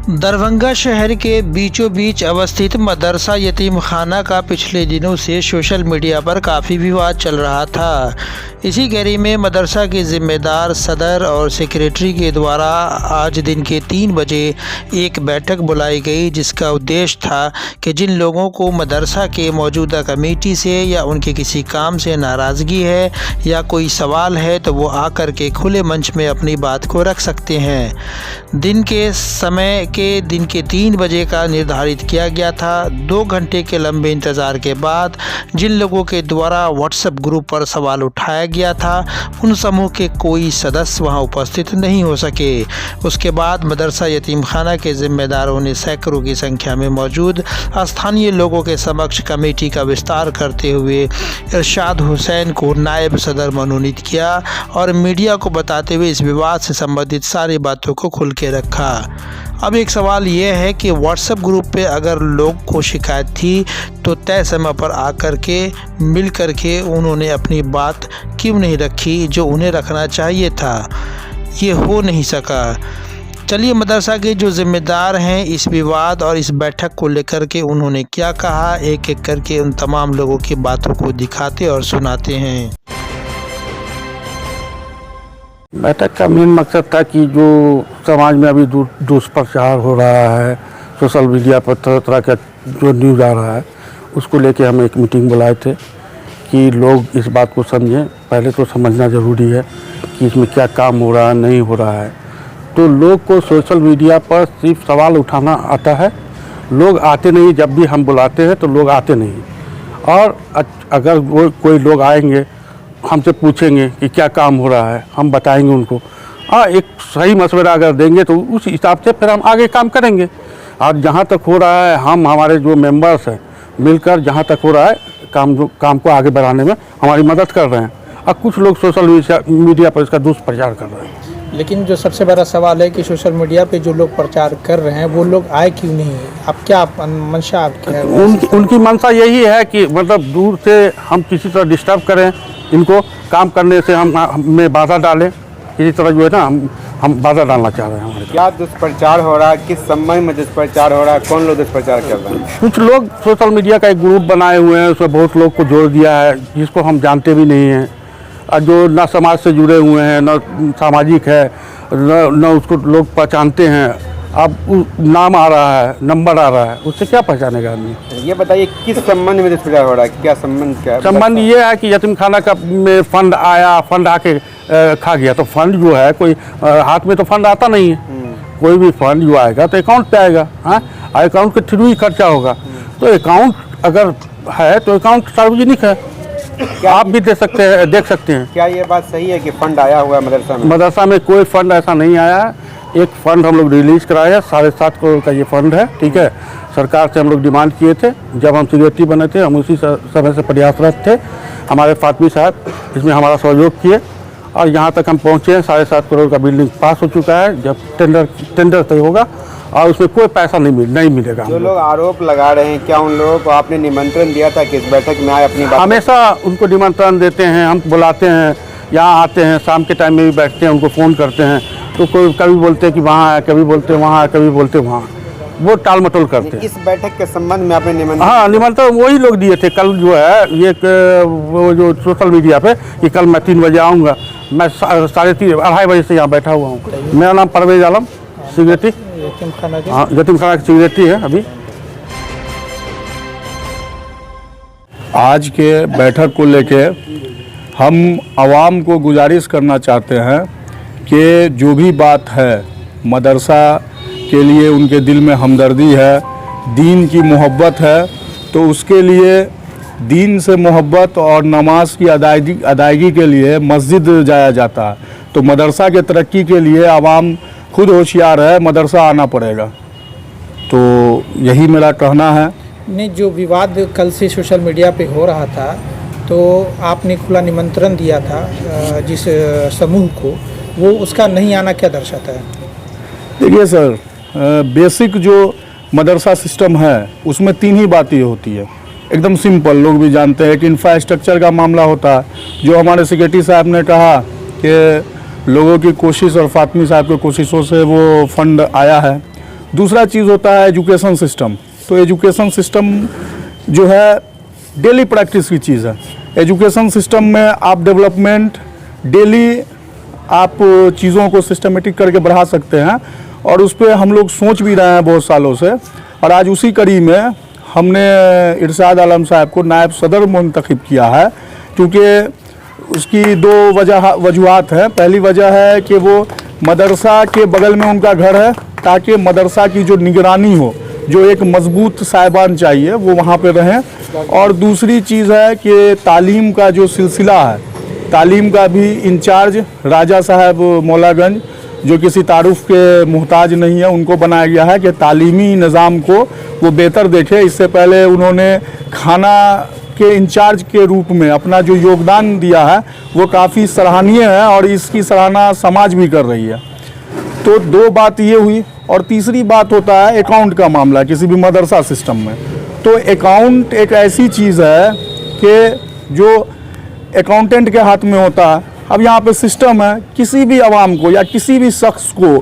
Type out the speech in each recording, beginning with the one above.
दरभंगा शहर के बीचों बीच अवस्थित मदरसा यतीम खाना का पिछले दिनों से सोशल मीडिया पर काफ़ी विवाद चल रहा था। इसी कड़ी में मदरसा के जिम्मेदार सदर और सेक्रेटरी के द्वारा आज दिन के 3 बजे एक बैठक बुलाई गई, जिसका उद्देश्य था कि जिन लोगों को मदरसा के मौजूदा कमेटी से या उनके किसी काम से नाराज़गी है या कोई सवाल है तो वो आकर के खुले मंच में अपनी बात को रख सकते हैं। दिन के 3 बजे का निर्धारित किया गया था। 2 घंटे के लंबे इंतज़ार के बाद जिन लोगों के द्वारा व्हाट्सएप ग्रुप पर सवाल उठाया गया था, उन समूह के कोई सदस्य वहां उपस्थित नहीं हो सके। उसके बाद मदरसा यतीम खाना के जिम्मेदारों ने सैकड़ों की संख्या में मौजूद स्थानीय लोगों के समक्ष कमेटी का विस्तार करते हुए इरशाद हुसैन को नायब सदर मनोनीत किया और मीडिया को बताते हुए इस विवाद से संबंधित सारी बातों को खुल के रखा। अब एक सवाल यह है कि व्हाट्सएप ग्रुप पे अगर लोग को शिकायत थी तो तय समय पर आकर के मिल कर के उन्होंने अपनी बात क्यों नहीं रखी जो उन्हें रखना चाहिए था। ये हो नहीं सका। चलिए मदरसा के जो जिम्मेदार हैं इस विवाद और इस बैठक को लेकर के उन्होंने क्या कहा, एक एक करके उन तमाम लोगों की बातों को दिखाते और सुनाते हैं। बैठक का मेन मकसद था कि जो समाज में अभी दुष्प्रचार हो रहा है, सोशल मीडिया पर तरह तरह का जो न्यूज़ आ रहा है, उसको लेके हम एक मीटिंग बुलाए थे कि लोग इस बात को समझें। पहले तो समझना ज़रूरी है कि इसमें क्या काम हो रहा है, नहीं हो रहा है। तो लोग को सोशल मीडिया पर सिर्फ सवाल उठाना आता है, लोग आते नहीं। जब भी हम बुलाते हैं तो लोग आते नहीं। और अगर वो कोई लोग आएंगे, हमसे पूछेंगे कि क्या काम हो रहा है, हम बताएंगे उनको। एक सही मशवरा अगर देंगे तो उस हिसाब से फिर हम आगे काम करेंगे। और जहाँ तक हो रहा है, हम हमारे जो मेंबर्स हैं मिलकर जहाँ तक हो रहा है काम को आगे बढ़ाने में हमारी मदद कर रहे हैं। और कुछ लोग सोशल मीडिया पर इसका दुष्प्रचार कर रहे हैं। लेकिन जो सबसे बड़ा सवाल है कि सोशल मीडिया पे जो लोग प्रचार कर रहे हैं वो लोग आए क्यों नहीं? अब क्या मंशा आपकी है? उनकी मंशा यही है कि मतलब दूर से हम किसी तरह डिस्टर्ब करें, इनको काम करने से हमें बाधा डालें, किसी तरह जो है ना हम बाधा डालना चाह रहे हैं। हमारे क्या दुष्प्रचार हो रहा है, किस संबंध में दुष्प्रचार हो रहा है, कौन लोग दुष्प्रचार कर रहे हैं? कुछ लोग सोशल मीडिया का एक ग्रुप बनाए हुए हैं, उसमें बहुत लोग को जोड़ दिया है जिसको हम जानते भी नहीं हैं, और जो ना समाज से जुड़े हुए हैं, ना सामाजिक है, न उसको लोग पहचानते हैं। अब नाम आ रहा है, नंबर आ रहा है, उससे क्या पहचानेगा आदमी? ये बताइए किस संबंध में दुष्प्रचार हो रहा है, क्या संबंध क्या है? संबंध ये है कि यतीम खाना का में फंड आया, फंड आके खा गया। तो फंड जो है कोई हाथ में तो फंड आता नहीं है। कोई भी फंड जो आएगा तो अकाउंट पे आएगा। हाँ, अकाउंट के थ्रू ही खर्चा होगा। तो अकाउंट अगर है तो अकाउंट सार्वजनिक है, आप भी देख सकते हैं। क्या ये बात सही है कि फंड आया हुआ है मदरसा में? मदरसा में कोई फंड ऐसा नहीं आया है। एक फ़ंड हम लोग रिलीज़ कराया है, 7.5 करोड़ का ये फ़ंड है। ठीक है, सरकार से हम लोग डिमांड किए थे, जब हम सेक्रेटरी बने थे हम उसी समय से प्रयासरत थे। हमारे फातमी साहब इसमें हमारा सहयोग किए और यहाँ तक हम पहुँचे हैं। 7.5 करोड़ का बिल्डिंग पास हो चुका है। जब टेंडर तय होगा और उसमें कोई पैसा नहीं मिलेगा। जो लोग आरोप लगा रहे हैं, क्या उन लोगों को आपने निमंत्रण दिया था कि इस बैठक में आए अपनी बात? हमेशा उनको निमंत्रण देते हैं, हम बुलाते हैं, यहाँ आते हैं, शाम के टाइम में भी बैठते हैं, उनको फ़ोन करते हैं। तो कोई कभी बोलते हैं कि वहाँ है, कभी बोलते हैं वहाँ है, कभी बोलते हैं वहाँ। वो टाल मटोल करते हैं। इस बैठक के संबंध में आपने निमंत्रण? हाँ, निमंत्रण वही लोग दिए थे। कल जो है ये वो जो सोशल मीडिया पे कि कल मैं 3 बजे आऊँगा, मैं 2:30 बजे से यहाँ बैठा हुआ हूँ। मेरा नाम परवेज आलम, सेक्रेटरी। हाँ, यतीम खाना की सेक्रेटरी है अभी। आज के बैठक को लेके हम आवाम को गुजारिश करना चाहते हैं कि जो भी बात है, मदरसा के लिए उनके दिल में हमदर्दी है, दीन की मोहब्बत है, तो उसके लिए दीन से मोहब्बत और नमाज की अदायगी के लिए मस्जिद जाया जाता है। तो मदरसा के तरक्की के लिए आवाम खुद होशियार है, मदरसा आना पड़ेगा। तो यही मेरा कहना है। नहीं, जो विवाद कल से सोशल मीडिया पे हो रहा था तो आपने खुला निमंत्रण दिया था जिस समूह को, वो उसका नहीं आना क्या दर्शाता है? देखिए सर, बेसिक जो मदरसा सिस्टम है उसमें 3 ही बातें होती है, एकदम सिंपल। लोग भी जानते हैं कि इंफ्रास्ट्रक्चर का मामला होता है, जो हमारे सेक्रेटरी साहब ने कहा कि लोगों की कोशिश और फातमी साहब की कोशिशों से वो फंड आया है। दूसरा चीज़ होता है एजुकेशन सिस्टम। तो एजुकेशन सिस्टम जो है डेली प्रैक्टिस की चीज़ है। एजुकेशन सिस्टम में आप डेवलपमेंट डेली आप चीज़ों को सिस्टमेटिक करके बढ़ा सकते हैं, और उस पर हम लोग सोच भी रहे हैं बहुत सालों से। और आज उसी कड़ी में हमने इरशाद आलम साहब को नायब सदर मुंतखब किया है, क्योंकि उसकी दो वजूहात हैं। पहली वजह है कि वो मदरसा के बगल में उनका घर है, ताकि मदरसा की जो निगरानी हो, जो एक मजबूत साहिबान चाहिए वो वहाँ पे रहें। और दूसरी चीज़ है कि तालीम का जो सिलसिला है, तालीम का भी इंचार्ज राजा साहब मौलागंज, जो किसी तारुफ के मुहताज नहीं है, उनको बनाया गया है कि तालीमी निज़ाम को वो बेहतर देखे। इससे पहले उन्होंने खाना के इंचार्ज के रूप में अपना जो योगदान दिया है वो काफ़ी सराहनीय है, और इसकी सराहना समाज भी कर रही है। तो दो बात ये हुई। और तीसरी बात होता है अकाउंट का मामला किसी भी मदरसा सिस्टम में। तो अकाउंट एक ऐसी चीज़ है कि जो अकाउंटेंट के हाथ में होता है। अब यहाँ पे सिस्टम है, किसी भी आवाम को या किसी भी शख्स को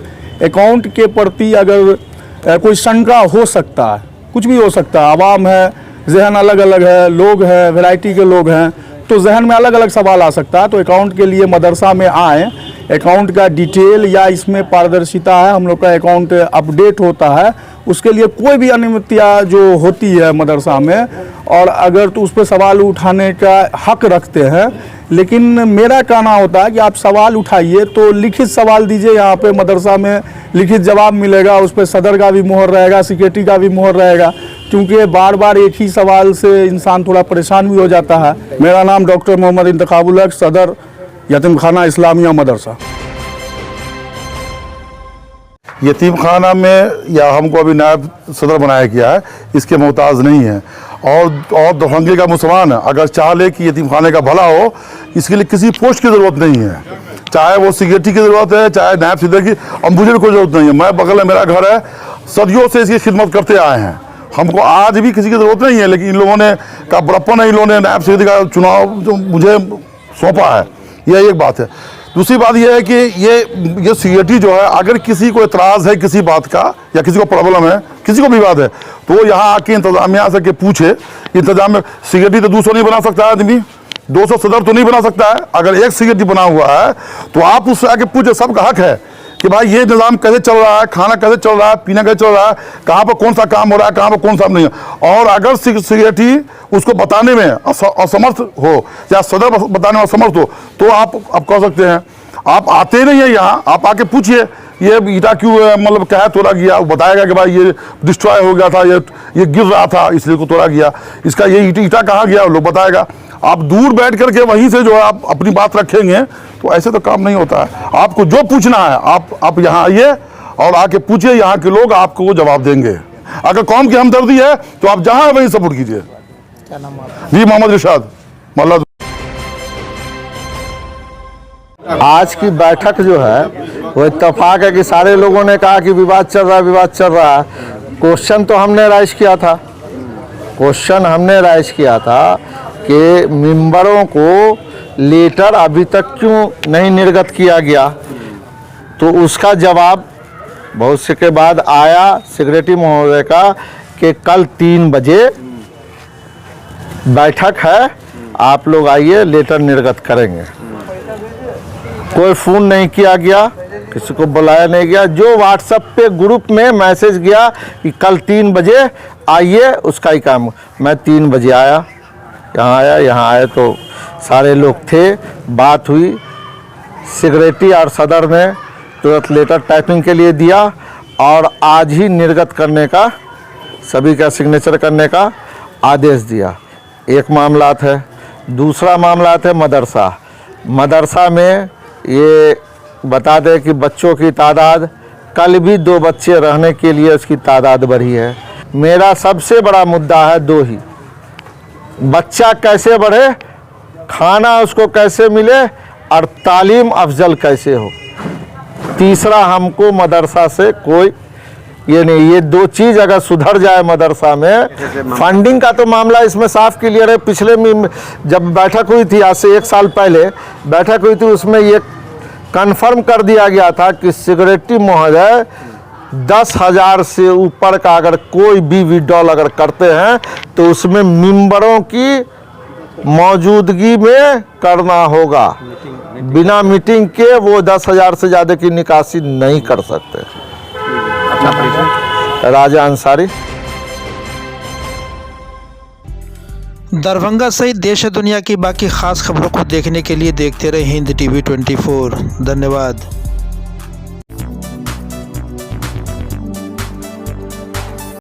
अकाउंट के प्रति अगर कोई शंका हो सकता है, कुछ भी हो सकता है, आवाम है, जहन अलग अलग है, लोग हैं, वैरायटी के लोग हैं, तो जहन में अलग अलग सवाल आ सकता है। तो अकाउंट के लिए मदरसा में आएँ, अकाउंट का डिटेल या इसमें पारदर्शिता है, हम लोग का अकाउंट अपडेट होता है, उसके लिए कोई भी अनियमितता जो होती है मदरसा में, और अगर तो उस पर सवाल उठाने का हक रखते हैं। लेकिन मेरा कहना होता है कि आप सवाल उठाइए तो लिखित सवाल दीजिए, यहाँ पे मदरसा में लिखित जवाब मिलेगा, उस पर सदर का भी मोहर रहेगा, सेक्रेटरी का भी मोहर रहेगा, क्योंकि बार बार एक ही सवाल से इंसान थोड़ा परेशान भी हो जाता है। मेरा नाम डॉक्टर मोहम्मद इंतखाबुल हक, सदर यतीम खाना इस्लामिया मदरसा। यतीम खाना में या हमको अभी नायब सदर बनाया गया है, इसके मोहताज नहीं है। और दरभंगे का मुसलमान अगर चाह ले कि यतीम खाने का भला हो, इसके लिए किसी पोस्ट की ज़रूरत नहीं है, चाहे वो सिक्योरिटी की ज़रूरत है, चाहे नायब सदर की, और मुझे भी कोई ज़रूरत नहीं है। मैं बगल में मेरा घर है, सदियों से इसकी खिदमत करते आए हैं, हमको आज भी किसी की ज़रूरत नहीं है। लेकिन इन लोगों ने का बड़प्पन है, इन लोगों ने नायब सदर का चुनाव जो मुझे सौंपा है, यह एक बात है। दूसरी बात यह है कि ये सिक्योरिटी जो है, अगर किसी को एतराज़ है किसी बात का या किसी को प्रॉब्लम है, किसी को विवाद है, तो वो यहाँ आके इंतजामिया से के पूछे। इंतजाम में सिक्योरिटी तो 200 नहीं बना सकता है आदमी, 200 सदर तो नहीं बना सकता है। अगर एक सिक्योरिटी बना हुआ है तो आप उससे आके पूछे, सबका हक है कि भाई ये निज़ाम कैसे चल रहा है, खाना कैसे चल रहा है, पीना कैसे चल रहा है, कहाँ पर कौन सा काम हो रहा है, कहाँ पर कौन सा नहीं है। और अगर सिक्योरिटी उसको बताने में असमर्थ हो या सदर बताने में असमर्थ हो, तो आप कह सकते हैं, आप आते नहीं है यहाँ, आप आके पूछिए ये ईटा क्यों मतलब क्या है तोड़ा गया, वो बताएगा कि भाई ये डिस्ट्रॉय हो गया था, ये गिर रहा था इसलिए को तोड़ा गया, इसका ये ईटा कहाँ गया लोग बताएगा। आप दूर बैठ करके वहीं से जो है आप अपनी बात रखेंगे, तो ऐसे तो काम नहीं होता है। आपको जो पूछना है आप यहाँ आइए और आके पूछिए, यहाँ के लोग आपको वो जवाब देंगे। अगर कौम की हमदर्दी है तो आप जहाँ है वहीं सपोर्ट कीजिए। क्या नाम है? जी मोहम्मद इरशाद मल्ला। आज की बैठक जो है वो इत्तेफाक है कि सारे लोगों ने कहा कि विवाद चल रहा है, विवाद चल रहा है। क्वेश्चन तो हमने राइज किया था, कि मेंबरों को लेटर अभी तक क्यों नहीं निर्गत किया गया। तो उसका जवाब बहुत से के बाद आया सेक्रेटरी महोदय का कि कल 3 बजे बैठक है, आप लोग आइए लेटर निर्गत करेंगे। कोई फ़ोन नहीं किया गया, किसी को बुलाया नहीं गया। जो व्हाट्सएप पे ग्रुप में मैसेज गया कि कल 3 बजे आइए, उसका ही काम। मैं 3 बजे आया, यहाँ आया तो सारे लोग थे, बात हुई। सेक्रेटरी और सदर ने तुरंत लेटर टाइपिंग के लिए दिया और आज ही निर्गत करने का, सभी का सिग्नेचर करने का आदेश दिया। एक मामला है। दूसरा मामला है मदरसा में ये बता दें कि बच्चों की तादाद, कल भी 2 बच्चे रहने के लिए उसकी तादाद बढ़ी है। मेरा सबसे बड़ा मुद्दा है 2 ही, बच्चा कैसे बढ़े, खाना उसको कैसे मिले और तालीम अफजल कैसे हो। तीसरा, हमको मदरसा से कोई ये नहीं, ये 2 चीज़ अगर सुधर जाए मदरसा में। फंडिंग का तो मामला इसमें साफ क्लियर है। पिछले में जब बैठक हुई थी, आज से 1 साल पहले बैठक हुई थी, उसमें ये कन्फर्म कर दिया गया था कि सेक्रेटरी महोदय 10,000 से ऊपर का अगर कोई भी विड्रॉल अगर करते हैं तो उसमें मेंबरों की मौजूदगी में करना होगा। बिना मीटिंग के वो 10,000 से ज़्यादा की निकासी नहीं कर सकते। राजा अंसारी। दरभंगा सहित देश दुनिया की बाकी खास खबरों को देखने के लिए देखते रहे हिंद टीवी 24। धन्यवाद।